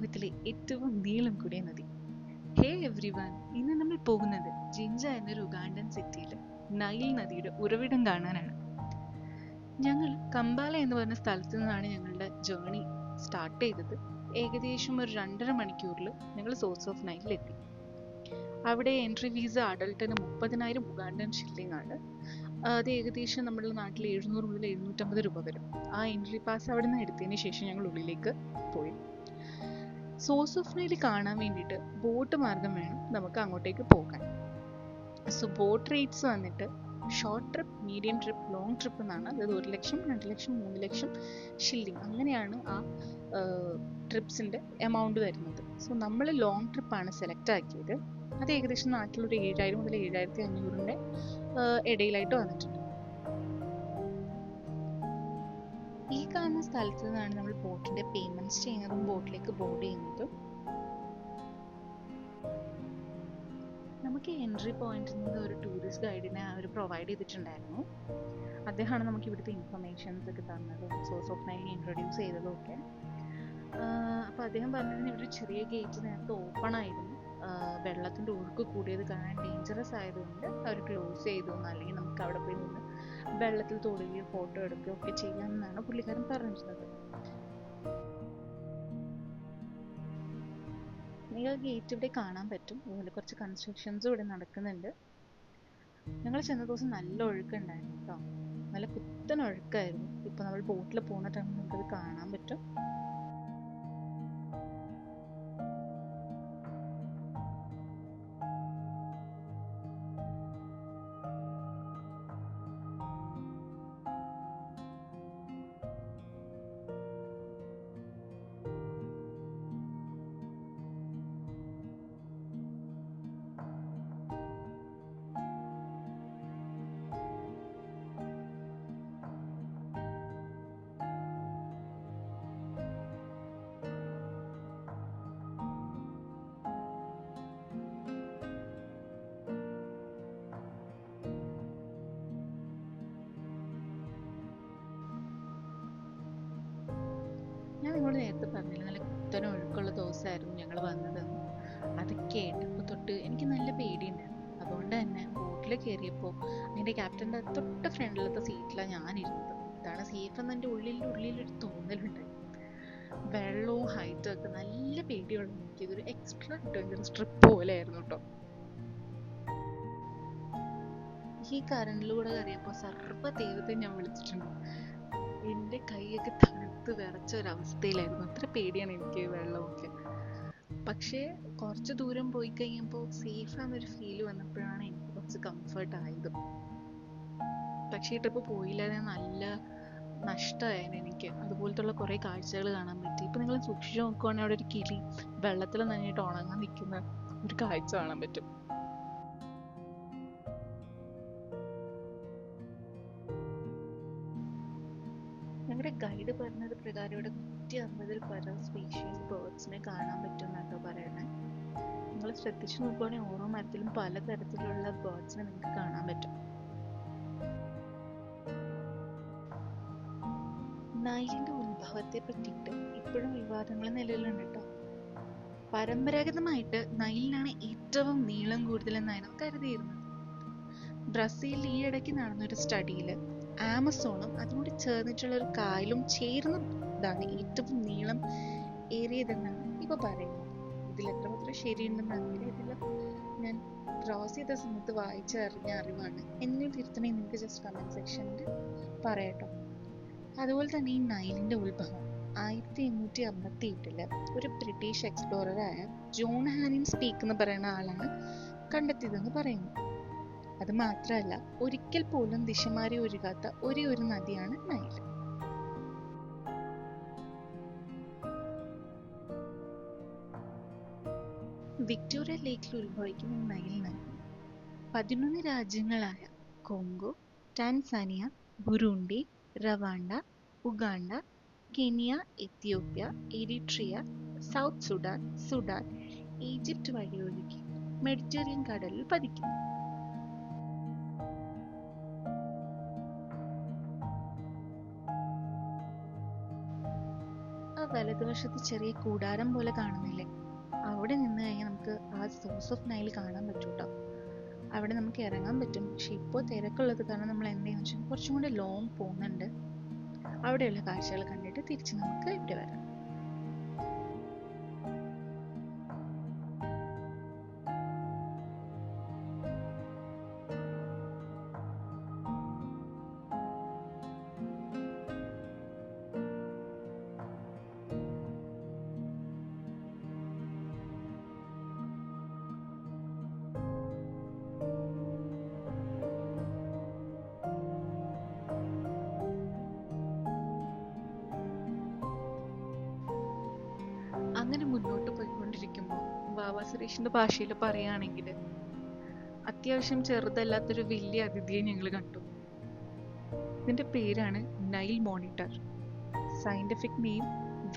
ലോകത്തിലെ ഏറ്റവും നീളം കൂടിയ നദി. ഹേ എവ്രി വൺ, ഇന്ന് നമ്മൾ പോകുന്നത് ജിൻജ എന്നൊരു ഉഗാണ്ടൻ സിറ്റിയിൽ നൈൽ നദിയുടെ ഉറവിടം കാണാനാണ്. ഞങ്ങൾ കമ്പാല എന്ന് പറഞ്ഞ സ്ഥലത്തു നിന്നാണ് ഞങ്ങളുടെ ജേർണി സ്റ്റാർട്ട് ചെയ്തത്. ഏകദേശം ഒരു 2.5 മണിക്കൂറിൽ ഞങ്ങൾ സോഴ്സ് ഓഫ് നൈലിലെത്തി. അവിടെ എൻട്രി ഫീസ് അഡൾട്ടിന് 30,000 ഉഗാണ്ടൻ ഷില്ലിംഗ് ആണ്. അത് ഏകദേശം നമ്മുടെ നാട്ടിൽ 700 മുതൽ 750 രൂപ വരും. ആ എൻട്രി പാസ് അവിടെ നിന്ന് എടുത്തതിന് ശേഷം ഞങ്ങൾ ഉള്ളിലേക്ക് പോയി. സോഴ്സ് ഓഫ് നൈൽ കാണാൻ വേണ്ടിയിട്ട് ബോട്ട് മാർഗം വേണം നമുക്ക് അങ്ങോട്ടേക്ക് പോകാൻ. സോ ബോട്ട് റേറ്റ്സ് വന്നിട്ട് short trip, medium trip, long trip എന്നാണ്. അതായത് 1 ലക്ഷം, 2 ലക്ഷം, 3 ലക്ഷം ഷില്ലിംഗ്, അങ്ങനെയാണ് ആ ട്രിപ്സിൻ്റെ എമൗണ്ട് വരുന്നത്. സോ നമ്മൾ ലോങ് ട്രിപ്പാണ് സെലക്ട് ആക്കിയത്. അത് ഏകദേശം നാട്ടിലൊരു 7,000 മുതൽ 7,500 ഇടയിലായിട്ട് വന്നിട്ടുണ്ട്. ഈ കാണുന്ന സ്ഥലത്ത് നിന്നാണ് നമ്മൾ ബോട്ടിന്റെ പേയ്മെന്റ്സ് ചെയ്യുന്നതും ബോട്ടിലേക്ക് ബോർഡ് ചെയ്യുന്നതും. നമുക്ക് എൻട്രി പോയിന്റിൽ നിന്ന് ഒരു ടൂറിസ്റ്റ് ഗൈഡിനെ അവർ പ്രൊവൈഡ് ചെയ്തിട്ടുണ്ടായിരുന്നു. അദ്ദേഹമാണ് നമുക്ക് ഇവിടുത്തെ ഇൻഫർമേഷൻസ് ഒക്കെ തന്നതും സോഴ്സ് ഓഫ് നൈൽ ഇൻട്രൊഡ്യൂസ് ചെയ്തതും ഒക്കെ. അപ്പോൾ അദ്ദേഹം പറഞ്ഞതിന് ഇവിടെ ചെറിയ ഗേറ്റ് നേരത്തെ ഓപ്പൺ ആയിരുന്നു. വെള്ളത്തിൻ്റെ ഒഴുക്ക് കൂടിയത് കാണാൻ ഡേഞ്ചറസ് ആയതുകൊണ്ട് അവർ ക്ലോസ് ചെയ്തു, അല്ലെങ്കിൽ നമുക്ക് അവിടെ പോയി നിന്ന് വെള്ളത്തിൽ തൊടുകയോ ഫോട്ടോ എടുക്കുകയോ ഒക്കെ ചെയ്യാമെന്നാണ് പുള്ളിക്കാരൻ പറഞ്ഞിരുന്നത്. നിങ്ങൾ ഗേറ്റ് ഇവിടെ കാണാൻ പറ്റും. അതുപോലെ കുറച്ച് കൺസ്ട്രക്ഷൻസും ഇവിടെ നടക്കുന്നുണ്ട്. ഞങ്ങൾ ചെന്ന ദിവസം നല്ല ഒഴുക്കുണ്ടായിരുന്നു കേട്ടോ, നല്ല കുത്തൻ ഒഴുക്കായിരുന്നു. ഇപ്പം നമ്മൾ ബോട്ടിൽ പോകുന്ന ടൈമിൽ നമുക്കത് കാണാൻ പറ്റും. ഞാൻ നിങ്ങളോട് നേരത്തെ പറഞ്ഞില്ല, നല്ല കുത്തനെ ഒഴുക്കുള്ള ദിവസമായിരുന്നു ഞങ്ങൾ വന്നതെന്ന്. അത് കേട്ടപ്പോൾ തൊട്ട് എനിക്ക് നല്ല പേടിയുണ്ടായിരുന്നു. അതുകൊണ്ട് തന്നെ ബോട്ടിൽ കയറിയപ്പോൾ അതിൻ്റെ ക്യാപ്റ്റൻ്റെ തൊട്ട് ഫ്രണ്ടിലത്തെ സീറ്റിലാണ് ഞാനിരുന്നത്. ഇതാണ് സേഫ് എന്ന് എൻ്റെ ഉള്ളിലൊരു തോന്നലുണ്ടായി. വെള്ളവും ഹൈറ്റും ഒക്കെ നല്ല പേടിയുള്ള എനിക്ക് ഇതൊരു എക്സ്ട്രാ അഡ്വഞ്ചറസ് ട്രിപ്പ് പോലെയായിരുന്നു കേട്ടോ. ഈ കരണ്ടിലൂടെ കയറിയപ്പോൾ സർവ്വ ദൈവത്തെ ഞാൻ വിളിച്ചിട്ടുണ്ട്. എൻ്റെ കൈയൊക്കെ തണുത്ത് വിറച്ച ഒരവസ്ഥയിലായിരുന്നു. അത്ര പേടിയാണ് എനിക്ക് വെള്ളമൊക്കെ. പക്ഷേ കുറച്ച് ദൂരം പോയി കഴിയുമ്പോൾ സേഫ് ആണെന്നൊരു ഫീല് വന്നപ്പോഴാണ് എനിക്ക് കുറച്ച് കംഫർട്ട് ആയത്. പക്ഷേ ഈ ട്രിപ്പ് പോയില്ലാതെ നല്ല നഷ്ടമായിരുന്നു എനിക്ക്. അതുപോലത്തുള്ള കുറേ കാഴ്ചകൾ കാണാൻ പറ്റി. ഇപ്പം നിങ്ങൾ സൂക്ഷിച്ച് നോക്കുവാണെങ്കിൽ അവിടെ ഒരു കിളി വെള്ളത്തിൽ നന്നായിട്ട് ഉണങ്ങാൻ നിൽക്കുന്ന ഒരു കാഴ്ച കാണാൻ പറ്റും. ഞങ്ങളുടെ ഗൈഡ് പറഞ്ഞത് പ്രകാരം ഇവിടെ 150-ൽ പരം സ്പീഷീസ് ബേർഡ്സിനെ കാണാൻ പറ്റുമെന്നാട്ടോ പറയണേ. നിങ്ങൾ ശ്രദ്ധിച്ചു നോക്കുവാണെങ്കിൽ ഓരോ മരത്തിലും പലതരത്തിലുള്ള ബേർഡ്സിനെ നിങ്ങൾക്ക് കാണാൻ പറ്റും. നൈലിന്റെ ഉത്ഭവത്തെ പറ്റിയിട്ട് ഇപ്പോഴും വിവാദങ്ങൾ നിലവിലുണ്ട് കേട്ടോ. പരമ്പരാഗതമായിട്ട് നൈലിനാണ് ഏറ്റവും നീളം കൂടുതലെന്നായിരുന്നു കരുതിയിരുന്നത്. ബ്രസീലിൽ ഈ ഇടയ്ക്ക് നടന്നൊരു സ്റ്റഡിയിൽ ആമസോണും അതുകൊണ്ട് ചേർന്നിട്ടുള്ള ഒരു കായലും ചേർന്നതാണ് ഏറ്റവും നീളം ഏറിയതെന്നാണ് ഇപ്പൊ പറയുന്നത്. ഇതിൽ എത്രമാത്രം ശരിയുണ്ടെന്ന് അറിയില്ല. ഞാൻ ക്രോസ് ചെയ്ത സമയത്ത് വായിച്ചറിഞ്ഞ അറിവാണ്. എന്നെ തിരുത്തണേ നിങ്ങൾക്ക് ജസ്റ്റ് കമന്റ് സെക്ഷനിൽ പറയട്ടോ. അതുപോലെ തന്നെ ഈ നൈലിന്റെ ഉത്ഭവം 1858 ഒരു ബ്രിട്ടീഷ് എക്സ്പ്ലോററായ ജോൺ ഹാനിൻ സ്പീക്ക് എന്ന് പറയുന്ന ആളാണ് കണ്ടെത്തിയതെന്ന് പറയുന്നു. അത് മാത്രമല്ല, ഒരിക്കൽ പോലും ദിശ മാറി ഒഴുകാത്ത ഒരേ ഒരു നദിയാണ് നൈൽ. വിക്ടോറിയ ലേക്കിൽ ഉത്ഭവിക്കുന്ന നൈൽ നദി 11 രാജ്യങ്ങളായ Congo, Tanzania, Burundi, Rwanda, Uganda, Kenya, Ethiopia, Eritrea, South Sudan, Sudan, Egypt വഴി ഒഴുകി മെഡിറ്ററേനിയൻ കടലിൽ പതിക്കുന്നു. വലതുവശത്ത് ചെറിയ കൂടാരം പോലെ കാണുന്നില്ലേ, അവിടെ നിന്ന് കഴിഞ്ഞാൽ നമുക്ക് ആ സോഴ്സ് ഓഫ് നൈൽ കാണാൻ പറ്റും കേട്ടോ. അവിടെ നമുക്ക് ഇറങ്ങാൻ പറ്റും. പക്ഷെ ഇപ്പോൾ തിരക്കുള്ളത് കാരണം നമ്മൾ എന്താണെന്ന് വെച്ചാൽ കുറച്ചും കൂടി ലോങ് പോകുന്നുണ്ട്. അവിടെയുള്ള കാഴ്ചകൾ കണ്ടിട്ട് തിരിച്ച് നമുക്ക് ഇവിടെ വരാം. അങ്ങനെ മുന്നോട്ട് പോയിക്കൊണ്ടിരിക്കുമ്പോൾ വാവ സുരേഷിന്റെ ഭാഷയിൽ പറയുകയാണെങ്കിൽ അത്യാവശ്യം ചെറുതല്ലാത്തൊരു വലിയ അതിഥിയെ ഞങ്ങൾ കണ്ടു. ഇതിന്റെ പേരാണ് Nile monitor. Scientific name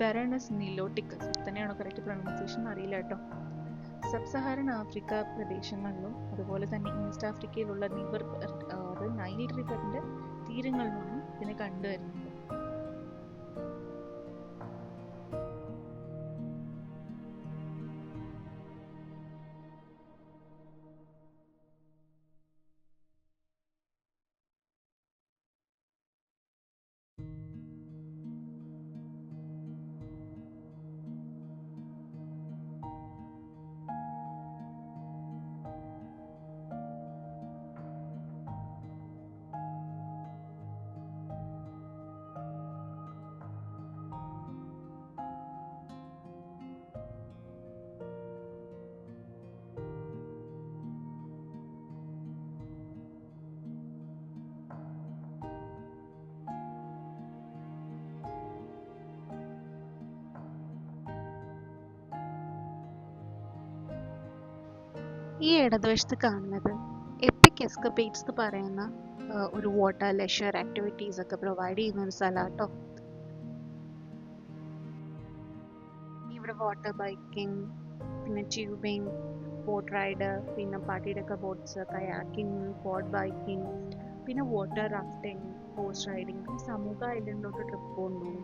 Varanus niloticus. തന്നെയാണോ കറക്റ്റ് പ്രൊനൗൺസിയേഷൻ അറിയില്ല കേട്ടോ. സബ് സഹാറൻ ആഫ്രിക്ക പ്രദേശങ്ങളിലും അതുപോലെ തന്നെ ഈസ്റ്റ് ആഫ്രിക്കയിലുള്ള നൈൽ റിവറിന്റെ തീരങ്ങളിലുമാണ് ഇതിനെ കണ്ടുവരുന്നത്. ഈ ഇടതുവശത്ത് കാണുന്നത് എപ്പിക് എസ്കപ്പേറ്റ്സ് എന്ന് പറയുന്ന ഒരു വാട്ടർ ലെഷർ ആക്ടിവിറ്റീസ് ഒക്കെ പ്രൊവൈഡ് ചെയ്യുന്ന ഒരു സ്ഥലമാട്ടോ. ഇവിടെ വാട്ടർ ബൈക്കിംഗ്, പിന്നെ ട്യൂബിംഗ്, ബോട്ട് റൈഡ്, പിന്നെ പാട്ടിയുടെ ബോട്ട്സ്, കയാക്കിംഗ്, ബോട്ട് ബൈക്കിംഗ്, പിന്നെ വാട്ടർ റാഫ്റ്റിംഗ്, ഹോഴ്സ് റൈഡിങ്, പിന്നെ സമൂഹ ഐലൻഡിലോട്ട് ട്രിപ്പ് കൊണ്ടുപോകും.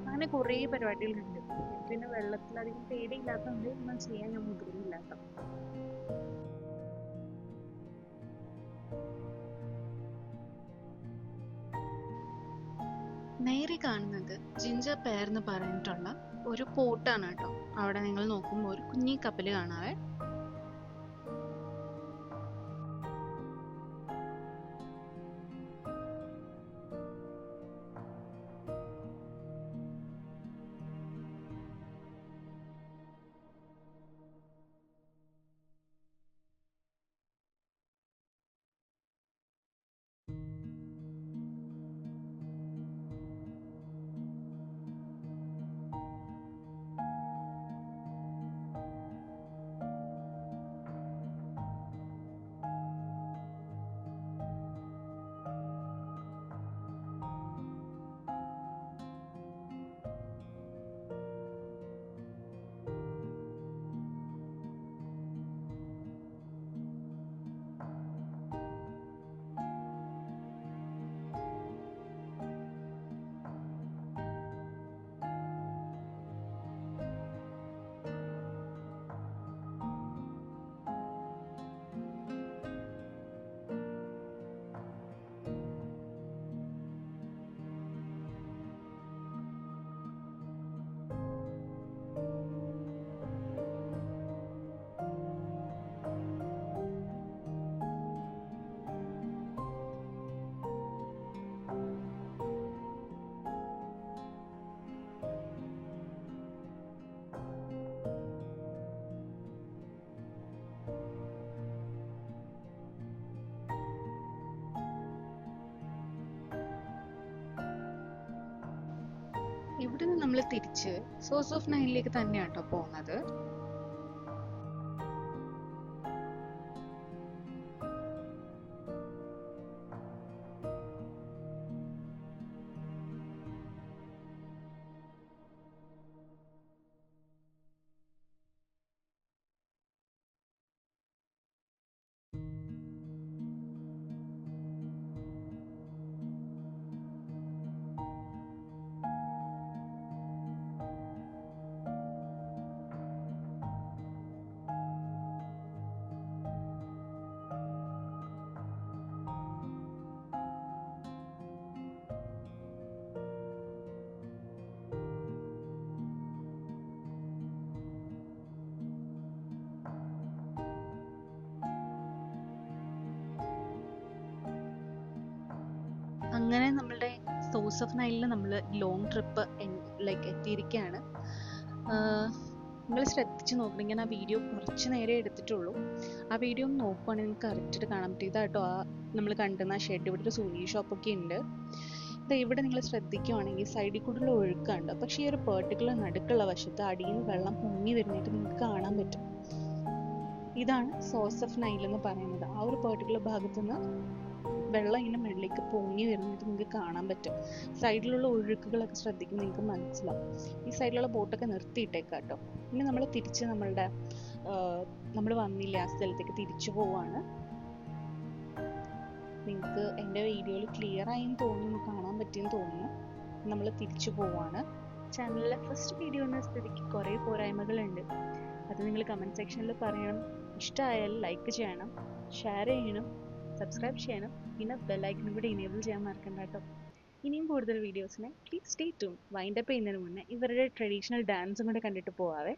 അങ്ങനെ കുറേ പരിപാടികളുണ്ട്. പിന്നെ വെള്ളത്തിലധികം പേടിയില്ലാത്തതുകൊണ്ട് ഒന്നും ചെയ്യാൻ ഞാൻ മുതിർന്നില്ലാട്ടോ. നേരെ കാണുന്നത് ജിഞ്ചർ പെയർ എന്ന് പറഞ്ഞിട്ടുള്ള ഒരു പോർട്ടാണ് കേട്ടോ. അവിടെ നിങ്ങൾ നോക്കുമ്പോൾ ഒരു കുഞ്ഞി കപ്പല് കാണാവേ. ഇവിടെ നിന്ന് നമ്മൾ തിരിച്ച് സോഴ്സ് ഓഫ് നൈലിലേക്ക് തന്നെയാണ് കേട്ടോ പോകുന്നത്. അങ്ങനെ നമ്മളുടെ സോഴ്സ് ഓഫ് നൈലിൽ നമ്മൾ ലോങ് ട്രിപ്പ് എത്തിയിരിക്കുകയാണ്. നിങ്ങൾ ശ്രദ്ധിച്ച് നോക്കണം. ഞാൻ ആ വീഡിയോ കുറച്ച് നേരെ എടുത്തിട്ടുള്ളൂ. ആ വീഡിയോ ഒന്ന് നോക്കുവാണെങ്കിൽ നിങ്ങൾക്ക് കറക്റ്റായിട്ട് കാണാൻ പറ്റും. ഇതാട്ടോ ആ നമ്മൾ കണ്ടുന്ന ഷെഡ്. ഇവിടെ ഒരു സൂനി ഷോപ്പൊക്കെ ഉണ്ട്. ഇവിടെ നിങ്ങൾ ശ്രദ്ധിക്കുവാണെങ്കിൽ സൈഡിൽ കൂടെയുള്ള ഒഴുക്കുണ്ട്. പക്ഷേ ഈ ഒരു പെർട്ടിക്കുലർ നടുക്കുള്ള വശത്ത് അടിയിൽ നിന്ന് വെള്ളം പൊങ്ങി വരുന്നതായിട്ട് നിങ്ങൾക്ക് കാണാൻ പറ്റും. ഇതാണ് സോഴ്സ് ഓഫ് നൈൽ എന്ന് പറയുന്നത്. ആ ഒരു പെർട്ടിക്കുലർ ഭാഗത്തുനിന്ന് വെള്ളം ഇങ്ങനെ മുകളിലേക്ക് പൊങ്ങി വരുന്നത് നിങ്ങൾക്ക് കാണാൻ പറ്റും. സൈഡിലുള്ള ഒഴുക്കുകളൊക്കെ ശ്രദ്ധിക്കുമ്പോൾ നിങ്ങൾക്ക് മനസ്സിലാവും. ഈ സൈഡിലുള്ള ബോട്ടൊക്കെ നിർത്തിയിട്ടേക്കാം കേട്ടോ. ഇനി നമ്മൾ തിരിച്ച് നമ്മൾ വന്നില്ല ആ സ്ഥലത്തേക്ക് തിരിച്ചു പോവാണ്. നിങ്ങൾക്ക് എൻ്റെ വീഡിയോയിൽ ക്ലിയർ ആയെന്ന് തോന്നുന്നു, കാണാൻ പറ്റിയെന്ന് തോന്നുന്നു. നമ്മൾ തിരിച്ചു പോവാണ്. ചാനലിലെ ഫസ്റ്റ് വീഡിയോ എന്ന സ്ഥിതിക്ക് കുറേ പോരായ്മകളുണ്ട്. അത് നിങ്ങൾ കമൻറ്റ് സെക്ഷനിൽ പറയണം. ഇഷ്ടമായാൽ ലൈക്ക് ചെയ്യണം, ഷെയർ ചെയ്യണം, സബ്സ്ക്രൈബ് ചെയ്യണം. പിന്നെ ബെല്ലൈക്കനും കൂടി എനേബിൾ ചെയ്യാൻ മറക്കണ്ട കേട്ടോ. ഇനിയും കൂടുതൽ വീഡിയോസിനെ പ്ലീസ് സ്റ്റേ ട്യൂൺ. വൈൻഡപ്പ് ചെയ്യുന്നതിന് മുന്നേ ഇവരുടെ ട്രഡീഷണൽ ഡാൻസും കൂടെ കണ്ടിട്ട് പോവാവേ.